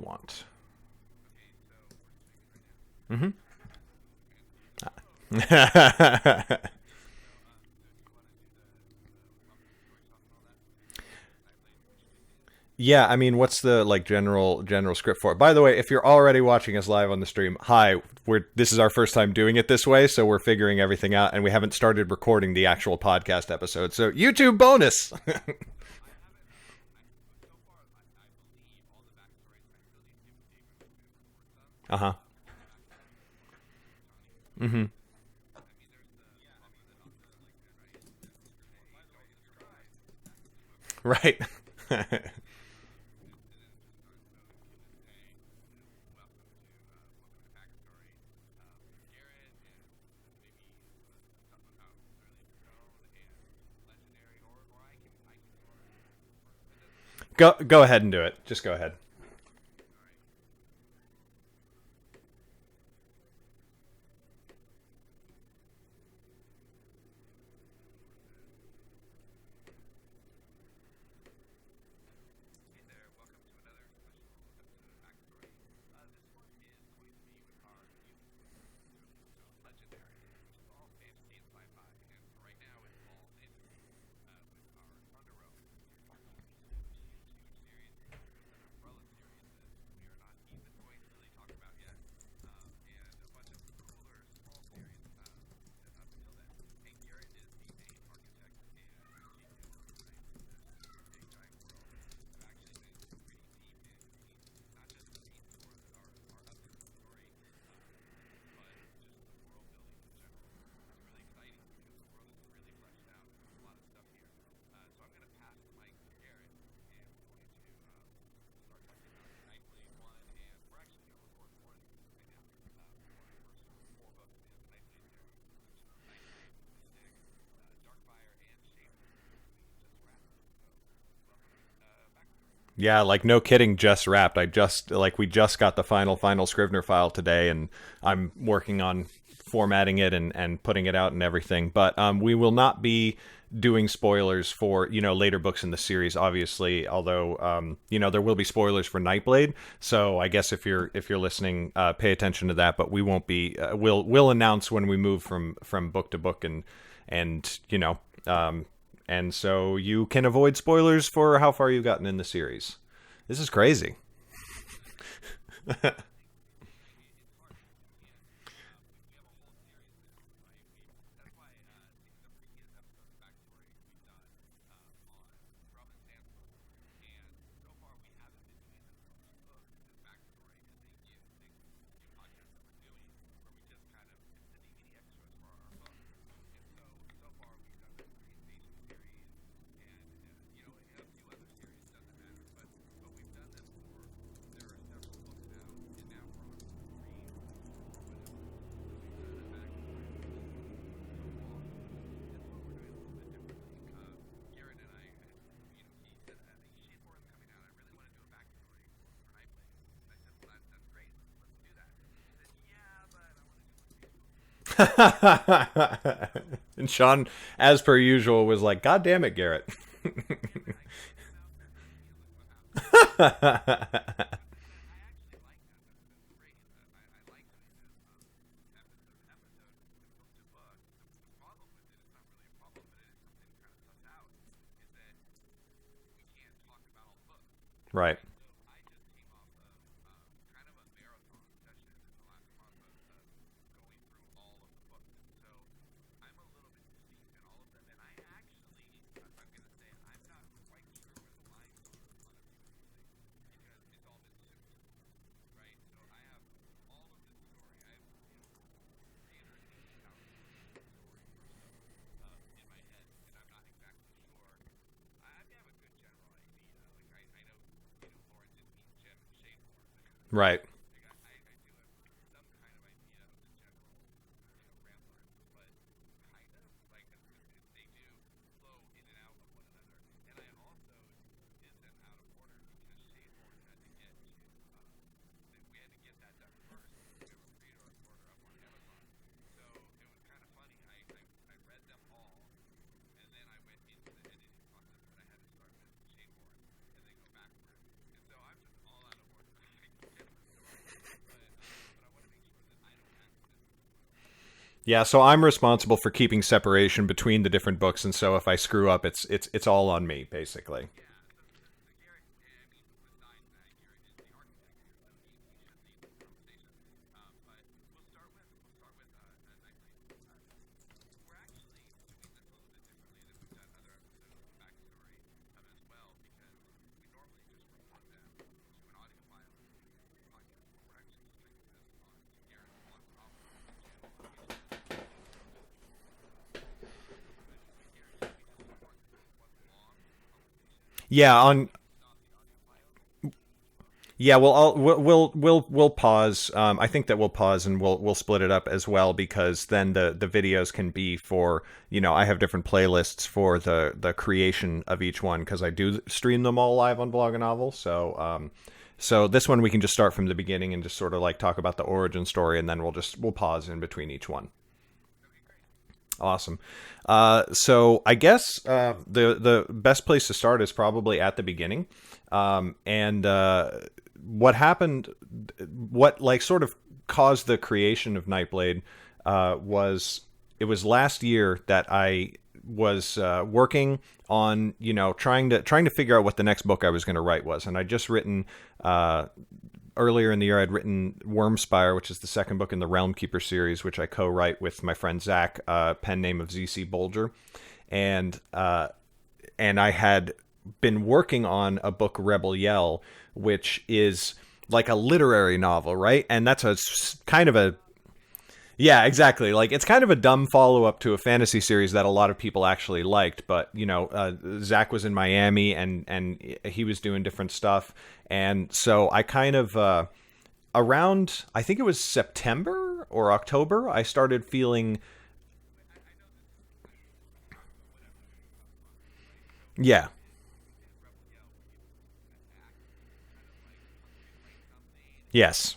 want. Mm-hmm. Yeah, I mean, what's the like general script for it? By the way, if you're already watching us live on the stream, hi, we're this is our first time doing it this way, so we're figuring everything out, and we haven't started recording the actual podcast episode. So YouTube bonus. Uh huh. Mm-hmm. Right. Go ahead and do it. Just go ahead. Yeah, like no kidding, just wrapped. We just got the final Scrivener file today, and I'm working on formatting it and putting it out and everything. But we will not be doing spoilers for later books in the series, obviously. Although there will be spoilers for Nightblade. So I guess if you're listening, pay attention to that. But we won't be. We'll announce when we move from book to book and and so you can avoid spoilers for how far you've gotten in the series. This is crazy. And Sean, as per usual, was like, "God damn it, Garrett." Right. Right. Yeah, so I'm responsible for keeping separation between the different books, and so if I screw up, it's all on me, basically. Yeah, on Yeah, well, we'll pause. I think that we'll pause and we'll split it up as well, because then the videos can be for, I have different playlists for the creation of each one, because I do stream them all live on VlogaNovel. So this one we can just start from the beginning and just sort of like talk about the origin story, and then we'll pause in between each one. Awesome. So I guess the best place to start is probably at the beginning. And what happened, what like sort of caused the creation of Nightblade was, it was last year that I was working on, trying to figure out what the next book I was going to write was, and I'd just written. Earlier in the year, I'd written Wormspire, which is the second book in the Realm Keeper series, which I co-write with my friend Zach, pen name of ZC Bolger, and I had been working on a book, Rebel Yell, which is like a literary novel, right? And that's kind of a yeah, exactly. Like, it's kind of a dumb follow-up to a fantasy series that a lot of people actually liked, but Zach was in Miami, and he was doing different stuff, and so I kind of around, I think it was September or October, I started feeling yeah. Yes.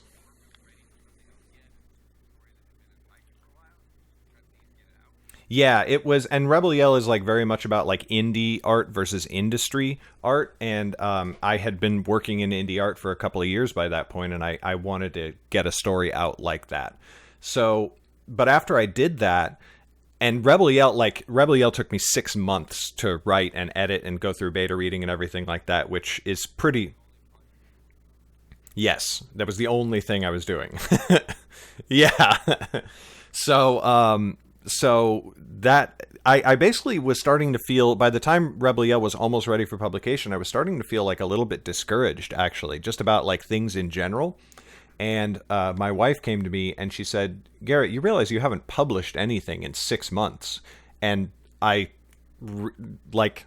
Yeah, it was, and Rebel Yell is like very much about like indie art versus industry art, and I had been working in indie art for a couple of years by that point, and I wanted to get a story out like that. So, but after I did that, and Rebel Yell took me 6 months to write and edit and go through beta reading and everything like that, which is pretty. Yes, that was the only thing I was doing. Yeah. So, so that I basically was starting to feel, by the time Rebel Yell was almost ready for publication, I was starting to feel like a little bit discouraged, actually, just about like things in general. And my wife came to me and she said, "Garrett, you realize you haven't published anything in 6 months?" And I, like,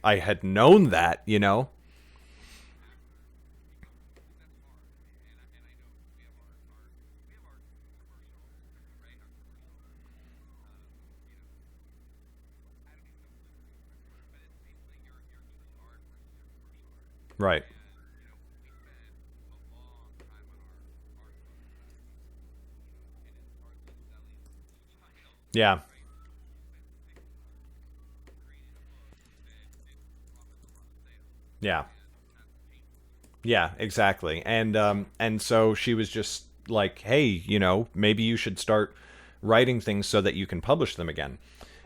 I had known that. Right. Yeah. Yeah. Yeah, exactly. And so she was just like, "Hey, maybe you should start writing things so that you can publish them again."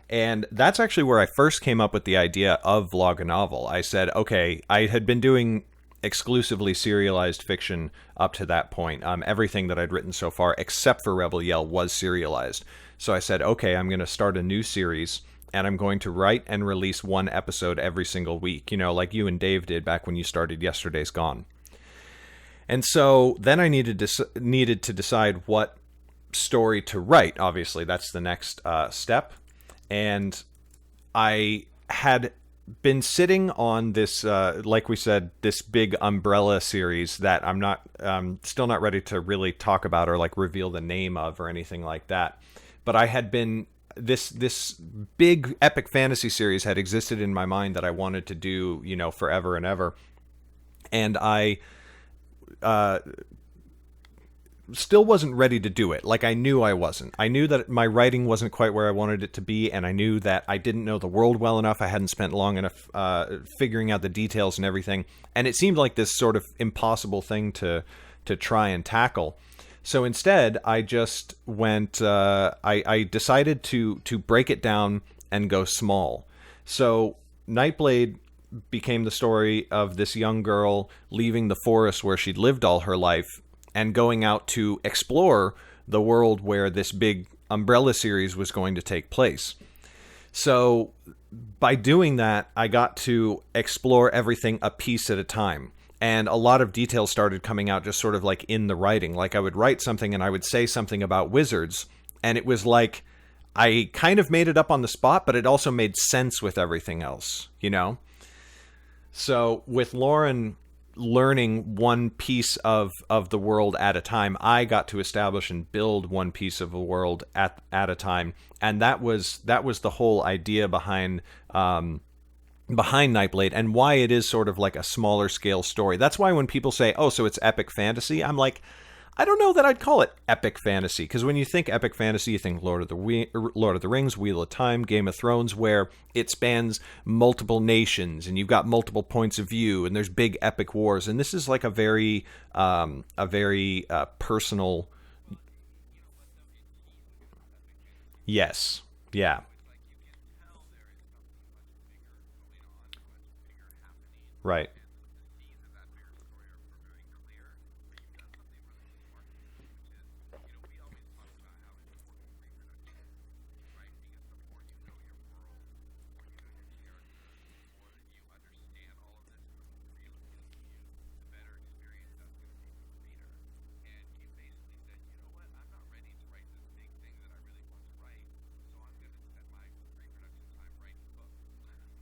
And that's actually where I first came up with the idea of Vlog a Novel. I said, okay, I had been doing exclusively serialized fiction up to that point. Everything that I'd written so far, except for Rebel Yell, was serialized. So I said, okay, I'm going to start a new series, and I'm going to write and release one episode every single week, like you and Dave did back when you started Yesterday's Gone. And so then I needed to decide what story to write. Obviously, that's the next step. And I had been sitting on this, like we said, this big umbrella series that I'm not, still not ready to really talk about or like reveal the name of or anything like that. But I had been, this big epic fantasy series had existed in my mind that I wanted to do, forever and ever. And I still wasn't ready to do it. Like, I knew I wasn't. I knew that my writing wasn't quite where I wanted it to be, and I knew that I didn't know the world well enough. I hadn't spent long enough figuring out the details and everything. And it seemed like this sort of impossible thing to try and tackle. So instead, I just went. I decided to break it down and go small. So Nightblade became the story of this young girl leaving the forest where she'd lived all her life and going out to explore the world where this big umbrella series was going to take place. So by doing that, I got to explore everything a piece at a time. And a lot of details started coming out just sort of like in the writing. Like I would write something and I would say something about wizards, and it was like I kind of made it up on the spot, but it also made sense with everything else, you know? So with Lauren learning one piece of the world at a time, I got to establish and build one piece of the world at a time, and that was the whole idea behind Nightblade, and why it is sort of like a smaller scale story. That's why when people say, "Oh, so it's epic fantasy," I'm like, I don't know that I'd call it epic fantasy, because when you think epic fantasy, you think Lord of the Rings, Wheel of Time, Game of Thrones, where it spans multiple nations and you've got multiple points of view and there's big epic wars. And this is like a very personal. Yes, yeah, right.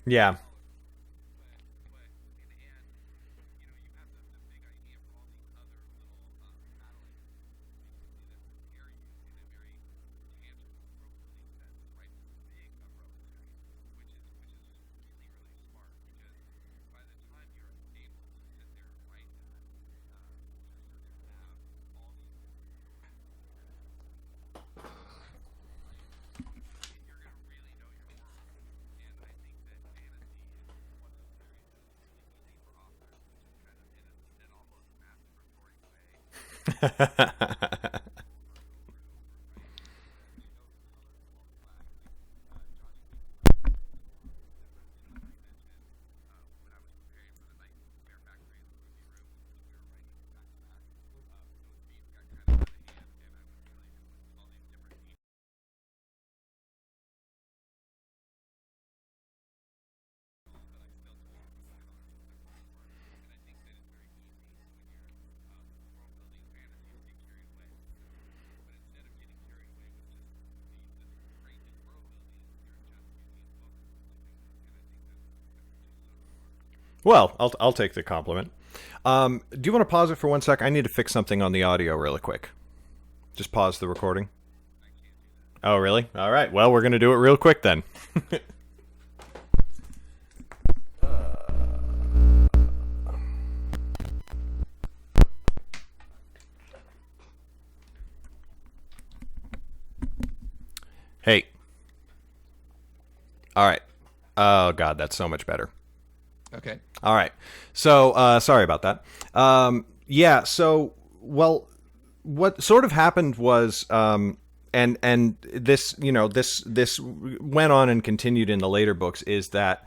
Yeah. Well, I'll take the compliment. Do you want to pause it for 1 sec? I need to fix something on the audio really quick. Just pause the recording. Oh, really? All right. Well, we're going to do it real quick then. Hey. All right. Oh, God, that's so much better. Okay. All right. So, sorry about that. Yeah. So, well, what sort of happened was, and this, this went on and continued in the later books, is that,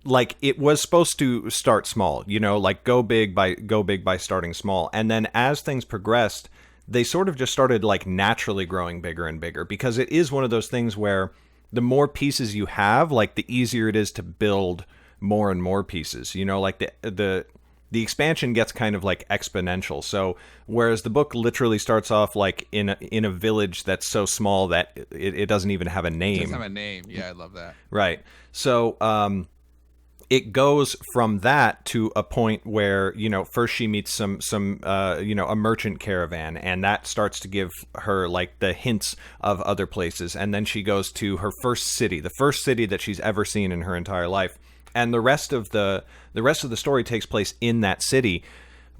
like it was supposed to start small, like go big by starting small, and then as things progressed, they sort of just started like naturally growing bigger and bigger, because it is one of those things where the more pieces you have, like the easier it is to build more and more pieces. Like the expansion gets kind of like exponential. So whereas the book literally starts off like in a village that's so small that it doesn't even have a It doesn't name. have a name. Yeah, I love that. Right. So it goes from that to a point where first she meets some a merchant caravan, and that starts to give her like the hints of other places, and then she goes to her the first city that she's ever seen in her entire life, and the rest of the story takes place in that city.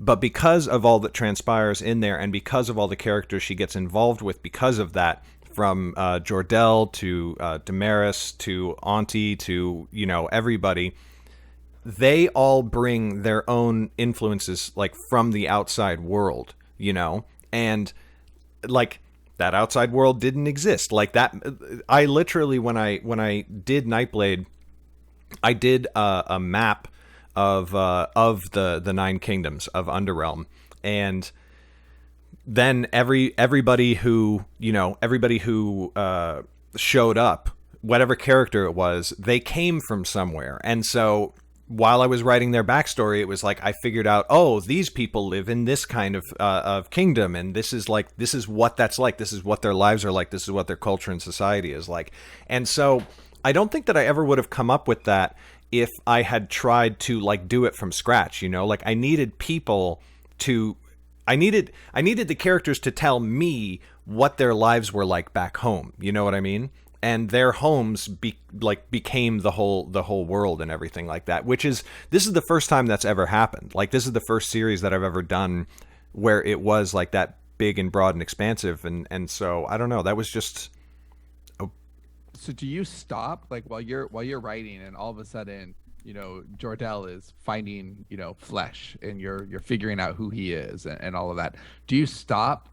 But because of all that transpires in there, and because of all the characters she gets involved with because of that, from Jordell to Damaris to Auntie to everybody, they all bring their own influences like from the outside world. and like that outside world didn't exist. Like that, I literally when I did Nightblade, I did a map of the nine kingdoms of Underrealm, and then everybody who showed up, whatever character it was, they came from somewhere. And so while I was writing their backstory, it was like I figured out, oh, these people live in this kind of kingdom, and this is what that's like. This is what their lives are like. This is what their culture and society is like. And so I don't think that I ever would have come up with that if I had tried to like do it from scratch. Like I needed people to. I needed the characters to tell me what their lives were like back home. You know what I mean? And their homes became the whole world and everything like that. This is the first time that's ever happened. Like this is the first series that I've ever done where it was like that big and broad and expansive. And so I don't know. That was just. So do you stop like while you're writing, and all of a sudden, Jor-El is finding, flesh, and you're figuring out who he is and all of that. Do you stop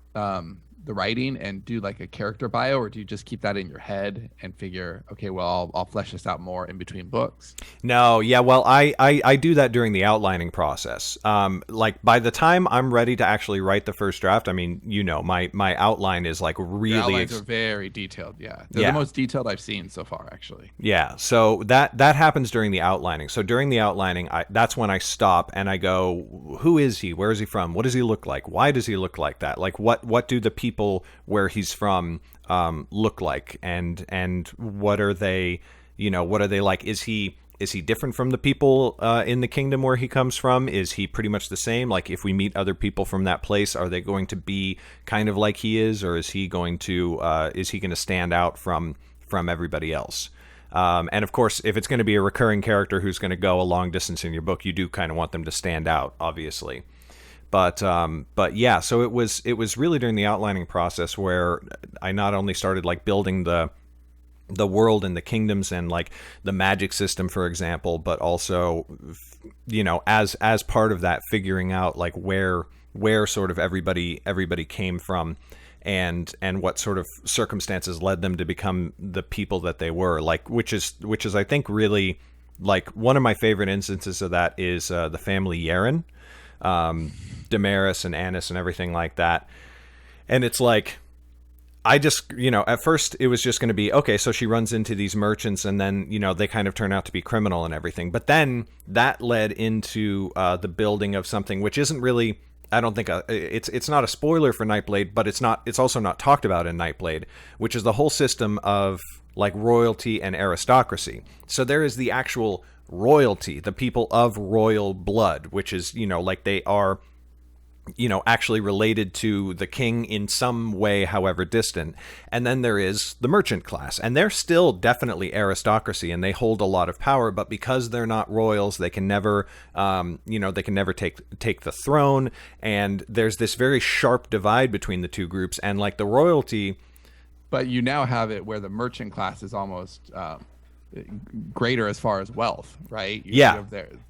the writing and do like a character bio, or do you just keep that in your head and figure, okay, well, I'll flesh this out more in between books? No, yeah, well, I do that during the outlining process. Like by the time I'm ready to actually write the first draft, I mean, my outline is like really. Your outlines are very detailed. Yeah, they're the most detailed I've seen so far, actually. Yeah, so that happens during the outlining. So during the outlining, that's when I stop and I go, who is he? Where is he from? What does he look like? Why does he look like that? Like what do the people where he's from look like, and what are they like? Is he different from the people in the kingdom where he comes from? Is he pretty much the same? Like if we meet other people from that place, are they going to be kind of like he is, or is he going to stand out from everybody else? And of course, if it's going to be a recurring character who's going to go a long distance in your book, you do kind of want them to stand out, obviously. But yeah, so it was really during the outlining process where I not only started like building the world and the kingdoms and like the magic system, for example, but also, as part of that, figuring out like where sort of everybody came from, and what sort of circumstances led them to become the people that they were, like, which is I think really like one of my favorite instances of that is the family Yaren. Damaris and Annis and everything like that. And it's like, I just, at first it was just going to be, okay, so she runs into these merchants and then, they kind of turn out to be criminal and everything. But then that led into the building of something which isn't really, I don't think it's not a spoiler for Nightblade, but it's also not talked about in Nightblade, which is the whole system of like royalty and aristocracy. So there is the actual royalty, the people of royal blood, which is, like they are, actually related to the king in some way, however distant. And then there is the merchant class, and they're still definitely aristocracy, and they hold a lot of power, but because they're not royals, they can never, take the throne. And there's this very sharp divide between the two groups, and like the royalty. But you now have it where the merchant class is almost greater as far as wealth, right?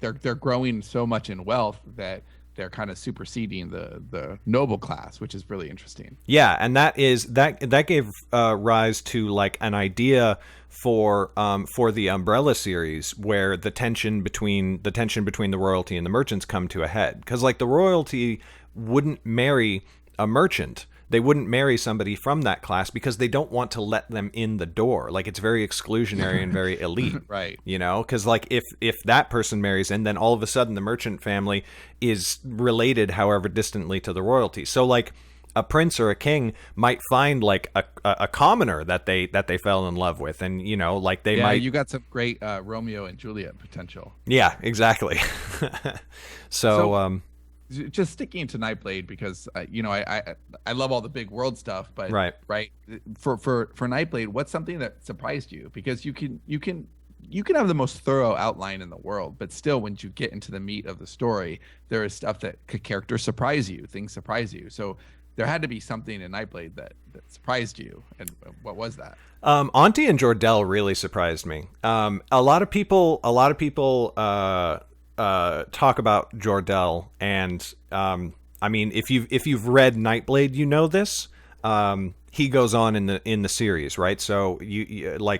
They're growing so much in wealth that they're kind of superseding the noble class, which is really interesting. Yeah, and that gave rise to like an idea for the Umbrella series, where the tension between the royalty and the merchants come to a head, because like the royalty wouldn't marry a merchant. They wouldn't marry somebody from that class because they don't want to let them in the door. Like it's very exclusionary and very elite, right? Because like if that person marries in, then all of a sudden the merchant family is related, however distantly, to the royalty. So like a prince or a king might find like a commoner that they fell in love with, and like they might. You got some great Romeo and Juliet potential. Yeah, exactly. So just sticking to Nightblade, because I love all the big world stuff, but right for Nightblade, what's something that surprised you? Because you can have the most thorough outline in the world, but still, when you get into the meat of the story, there is stuff that characters surprise you, things surprise you. So there had to be something in Nightblade that surprised you, and what was that? Auntie and Jor-El really surprised me. A lot of people talk about Jor-El, and I mean, if you've read Nightblade, you know this. He goes on in the series, right? So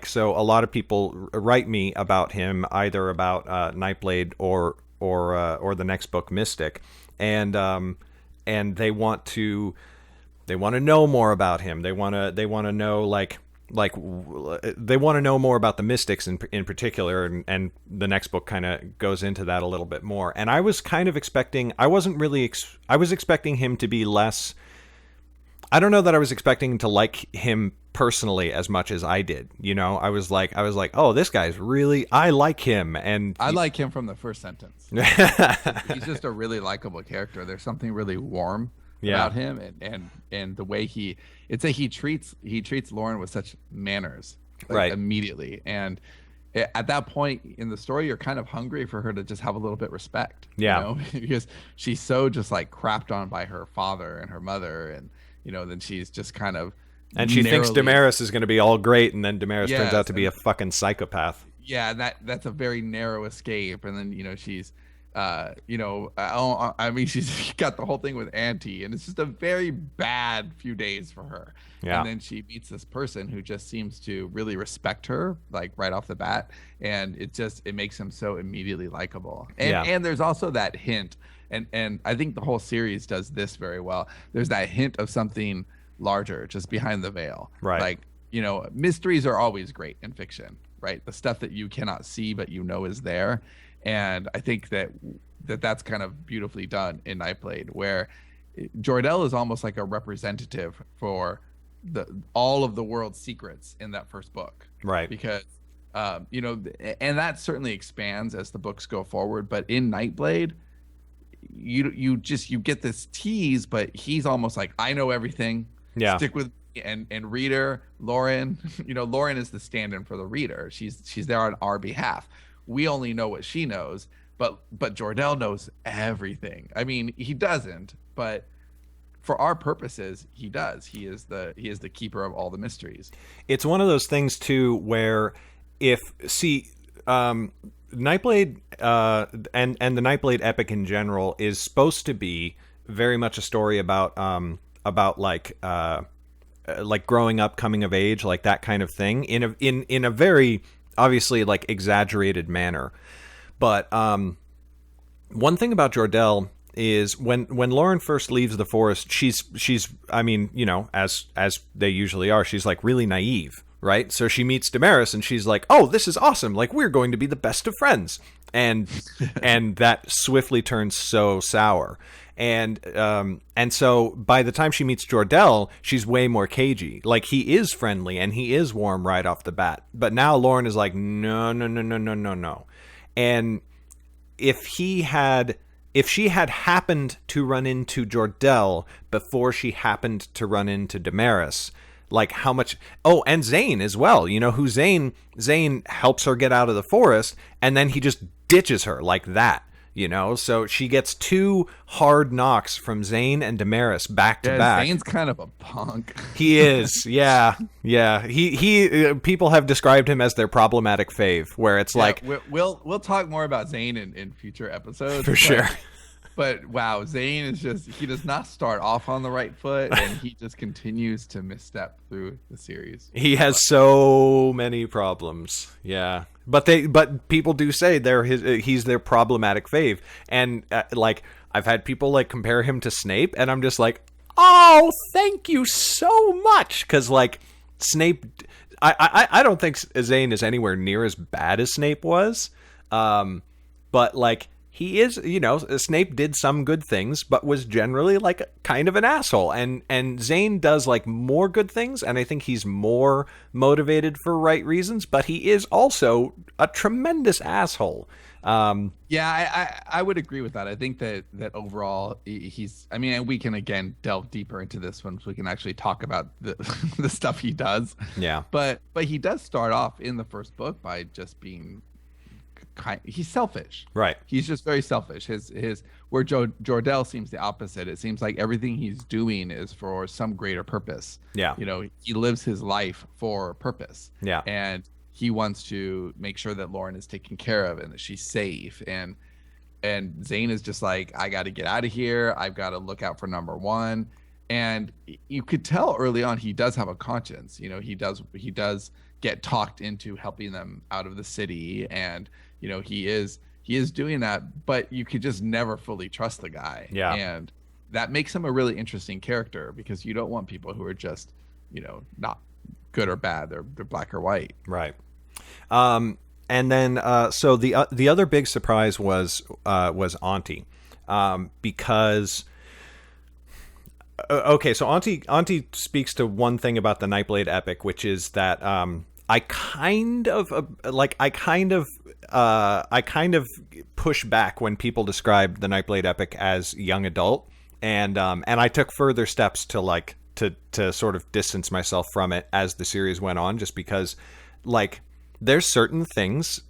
so a lot of people write me about him, either about Nightblade or the next book, Mystic, and they want to know more about him. They want to know they want to know more about the Mystics in particular, and the next book kind of goes into that a little bit more. And I was kind of expecting, I was expecting him to be less. I don't know that I was expecting to like him personally as much as I did. You know, I was like, oh, this guy's really, I like him, and I like him from the first sentence. He's just a really likable character. There's something really warm about him, and the way he treats Lauren with such manners, right, immediately. And at that point in the story, you're kind of hungry for her to just have a little bit of respect, you know? Because she's so just like crapped on by her father and her mother, and then she's just kind of, and she thinks Damaris is going to be all great, and then Damaris turns out to be a fucking psychopath. Yeah, that's a very narrow escape. And then she's she's got the whole thing with Auntie, and it's just a very bad few days for her. And then she meets this person who just seems to really respect her, like right off the bat, and it makes him so immediately likable. And there's also that hint, and I think the whole series does this very well. There's that hint of something larger just behind the veil. Right. Like, mysteries are always great in fiction, right? The stuff that you cannot see but is there. And I think that's kind of beautifully done in Nightblade, where Jor-El is almost like a representative for all of the world's secrets in that first book. Right. Because and that certainly expands as the books go forward. But in Nightblade, you get this tease, but he's almost like, I know everything. Yeah. Stick with me. And reader Lauren, Lauren is the stand-in for the reader. She's there on our behalf. We only know what she knows, but Jor-El knows everything. I mean, he doesn't, but for our purposes, he does. He is the keeper of all the mysteries. It's one of those things too, where Nightblade and the Nightblade Epic in general is supposed to be very much a story about like growing up, coming of age, like that kind of thing, in a very obviously like exaggerated manner. But one thing about Jor-El is when Lauren first leaves the forest, she's I mean, as they usually are, she's like really naive, right? So she meets Damaris and she's like, oh, this is awesome, like we're going to be the best of friends, and that swiftly turns so sour. And so by the time she meets Jor-El, she's way more cagey. Like, he is friendly and he is warm right off the bat. But now Lauren is like, no. And if she had happened to run into Jor-El before she happened to run into Damaris, like how much... Oh, and Zane as well. Who Zane helps her get out of the forest, and then he just ditches her like that. So she gets 2 hard knocks from Zane and Damaris back to back. Zane's kind of a punk. He is, yeah. He people have described him as their problematic fave, where it's like we'll talk more about Zane in future episodes for sure. But wow, Zane he does not start off on the right foot, and he just continues to misstep through the series. He has so many problems. Yeah. But people do say he's their problematic fave. And like, I've had people like compare him to Snape, and I'm just like, oh, thank you so much. Cause like Snape, I don't think Zane is anywhere near as bad as Snape was. But like, he is, Snape did some good things, but was generally like kind of an asshole. And Zane does like more good things, and I think he's more motivated for right reasons, but he is also a tremendous asshole. Yeah, I would agree with that. I think that overall he's, I mean, and we can again delve deeper into this once we can actually talk about the the stuff he does. Yeah. But he does start off in the first book by just being he's selfish, right? He's just very selfish. His where Jor-El seems the opposite. It seems like everything he's doing is for some greater purpose. Yeah, he lives his life for purpose. Yeah, and he wants to make sure that Lauren is taken care of and that she's safe. And and Zane is just like, I got to get out of here. I've got to look out for number one. And you could tell early on he does have a conscience. You know, he does get talked into helping them out of the city, and you know he is doing that, but you could just never fully trust the guy. Yeah. And that makes him a really interesting character, because you don't want people who are just, you know, not good or bad. They're black or white. Right. And then so the other big surprise was Auntie, because okay, so Auntie speaks to one thing about the Nightblade Epic, which is that I kind of push back when people describe the Nightblade Epic as young adult, and I took further steps to sort of distance myself from it as the series went on, just because like there's certain things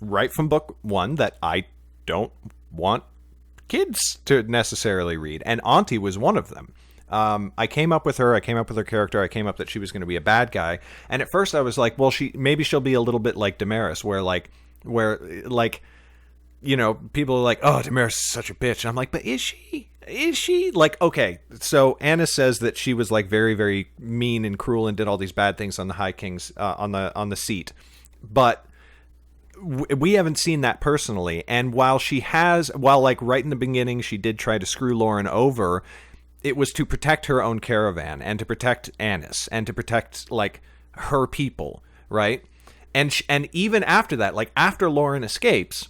right from book one that I don't want kids to necessarily read, and Auntie was one of them. I came up with her character. I came up that she was going to be a bad guy. And at first I was like, well, maybe she'll be a little bit like Damaris, where you know, people are like, oh, Damaris is such a bitch. And I'm like, but is she? Is she? Like, okay. So Anna says that she was like very, very mean and cruel and did all these bad things on the High King's, on the seat. But we haven't seen that personally. And while like right in the beginning, she did try to screw Lauren over, it was to protect her own caravan and to protect Annis and to protect like her people, right? And even after that, like after Lauren escapes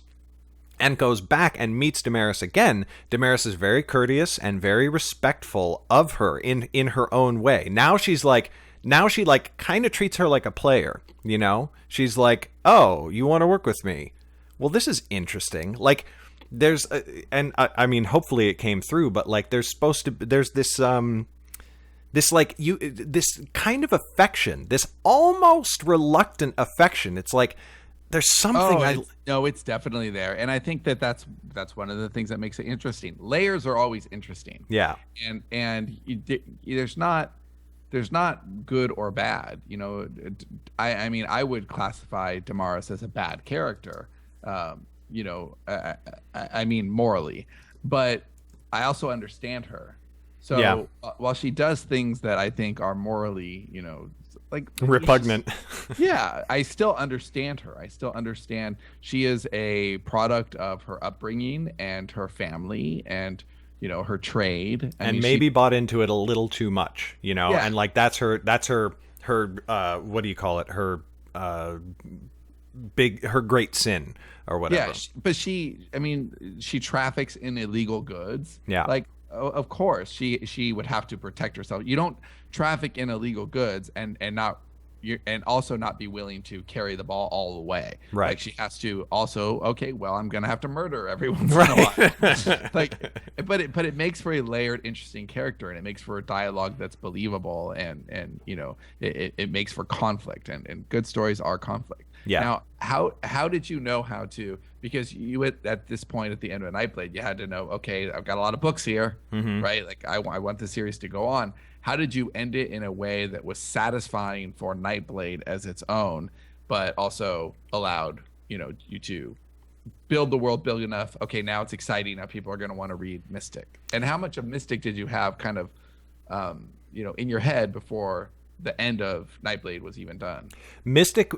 and goes back and meets Damaris again, Damaris is very courteous and very respectful of her in her own way. Now she kind of treats her like a player, you know? She's like, "Oh, you want to work with me? Well, this is interesting." Like there's and I mean hopefully it came through, but like there's this this kind of affection, this almost reluctant affection. It's like there's something no, it's definitely there, and I think that's one of the things that makes it interesting. Layers are always interesting. Yeah. And there's not good or bad, you know. I mean I would classify Damaris as a bad character, you know, I mean morally, but I also understand her. So yeah. While she does things that I think are morally, you know, like repugnant, yeah, I still understand her. I still understand she is a product of her upbringing and her family and, you know, her trade. And maybe bought into it a little too much, you know, and like that's her what do you call it? Her great sin or whatever. Yeah, but she traffics in illegal goods. Yeah. Like, of course she would have to protect herself. You don't traffic in illegal goods and also not be willing to carry the ball all the way. Right. Like she has to also, okay, well, I'm gonna have to murder every once in a while. Like, but it makes for a layered, interesting character, and it makes for a dialogue that's believable, and you know, it makes for conflict, and good stories are conflict. Yeah. Now, how did you know how to? Because you at this point at the end of Nightblade, you had to know, okay, I've got a lot of books here, right? Like I want the series to go on. How did you end it in a way that was satisfying for Nightblade as its own, but also allowed, you know, you to build the world big enough? Okay, now it's exciting. Now people are going to want to read Mystic. And how much of Mystic did you have kind of, you know, in your head before the end of Nightblade was even done? Mystic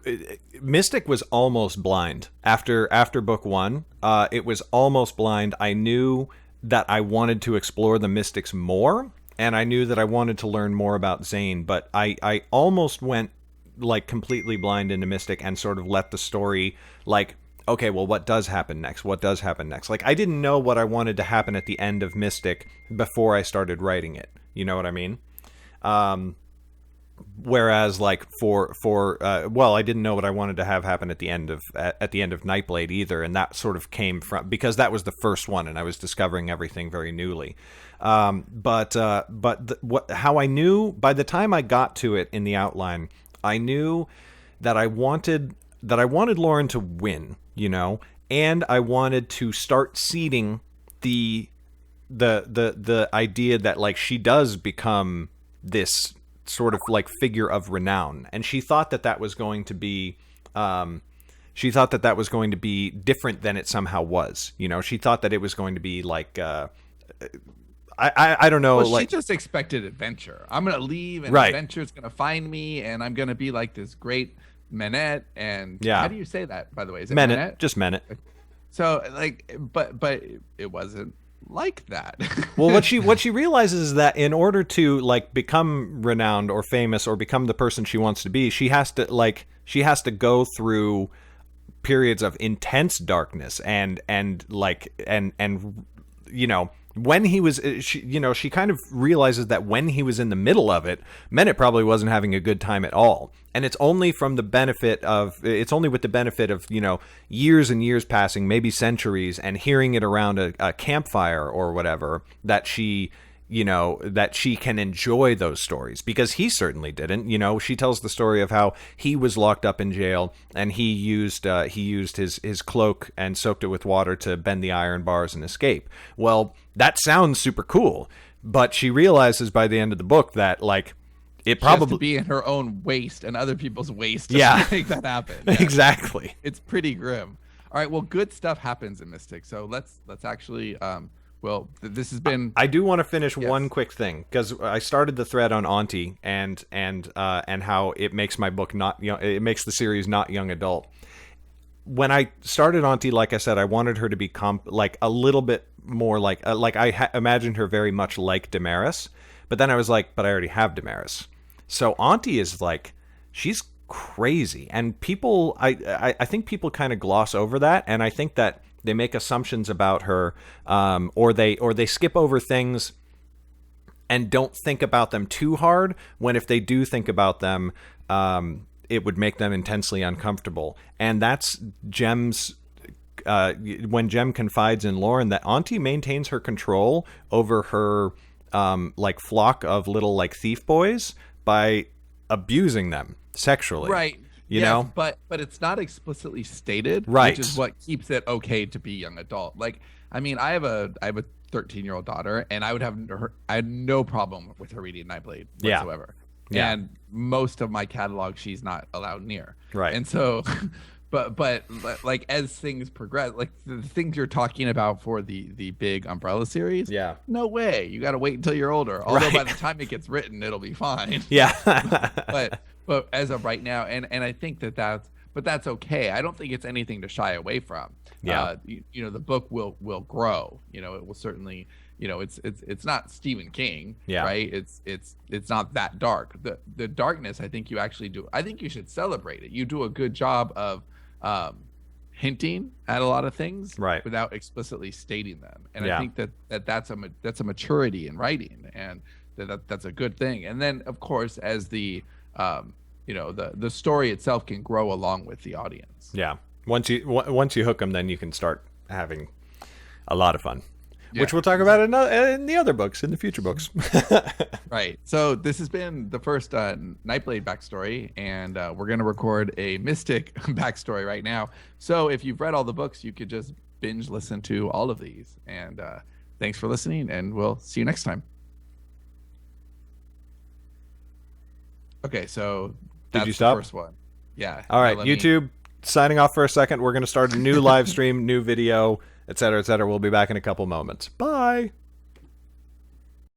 was almost blind after book one. It was almost blind. I knew that I wanted to explore the Mystics more, and I knew that I wanted to learn more about Zane, but I almost went like completely blind into Mystic and sort of let the story like, okay, well, what does happen next? What does happen next? Like I didn't know what I wanted to happen at the end of Mystic before I started writing it. You know what I mean? Whereas like well, I didn't know what I wanted to have happen at the end of Nightblade either, and that sort of came from because that was the first one and I was discovering everything very newly. How I knew by the time I got to it in the outline, I knew that I wanted Lauren to win, you know, and I wanted to start seeding the idea that like she does become this sort of like figure of renown, and she thought that was going to be She thought that that was going to be different than it somehow was. You know, she thought that it was going to be like, I don't know. Well, like, she just expected adventure. I'm going to leave and right. adventure's going to find me and I'm going to be like this great Manette. And yeah. How do you say that, by the way? Is it Manette? Just Manette. So like, but it wasn't like that. Well, what she realizes is that in order to like become renowned or famous or become the person she wants to be, she has to go through periods of intense darkness and you know, when he was, she kind of realizes that when he was in the middle of it, Menet probably wasn't having a good time at all. And it's only with the benefit of, you know, years and years passing, maybe centuries, and hearing it around a campfire or whatever, that she can enjoy those stories, because he certainly didn't. You know, she tells the story of how he was locked up in jail and he used his cloak and soaked it with water to bend the iron bars and escape. Well, that sounds super cool, but she realizes by the end of the book that like it probably has to be in her own waste and other people's waste to make that happen. Yeah. Exactly. It's pretty grim. All right, well, good stuff happens in Mystic. So let's actually well, this has been. I do want to finish one quick thing, because I started the thread on Auntie and how it makes my book not young. It makes the series not young adult. When I started Auntie, like I said, I wanted her to be like a little bit more like I imagined her very much like Damaris, but then I was like, but I already have Damaris. So Auntie is like, she's crazy, and people, I think people kind of gloss over that, and I think that they make assumptions about her, or they skip over things and don't think about them too hard, when if they do think about them, it would make them intensely uncomfortable. And that's Jem's, when Jem confides in Lauren that Auntie maintains her control over her like flock of little like thief boys by abusing them sexually. Right. You know, but it's not explicitly stated, right? Which is what keeps it okay to be young adult. Like, I mean, I have a 13-year-old daughter, and I had no problem with her reading Nightblade whatsoever. Yeah. And most of my catalog, she's not allowed near. Right. And so, but like as things progress, like the things you're talking about for the big Umbrella series, no way. You got to wait until you're older. Although by the time it gets written, it'll be fine. Yeah. But as of right now, and I think that's okay. I don't think it's anything to shy away from. Yeah. You know, the book will grow. You know, it will certainly. You know, it's not Stephen King, right? It's not that dark. The darkness, I think you actually do. I think you should celebrate it. You do a good job of hinting at a lot of things, right, without explicitly stating them. And I think that's a maturity in writing, and that's a good thing. And then, of course, as the the story itself can grow along with the audience. Yeah. Once you hook them, then you can start having a lot of fun. Yeah, which we'll talk about in the other books, in the future books. Right. So this has been the first Nightblade backstory, and we're going to record a Mystic backstory right now. So if you've read all the books, you could just binge listen to all of these. And thanks for listening, and we'll see you next time. Okay, so that's Did you stop? The first one. Yeah. All right, YouTube, signing off for a second. We're going to start a new live stream, new video, etc., etc. We'll be back in a couple moments. Bye.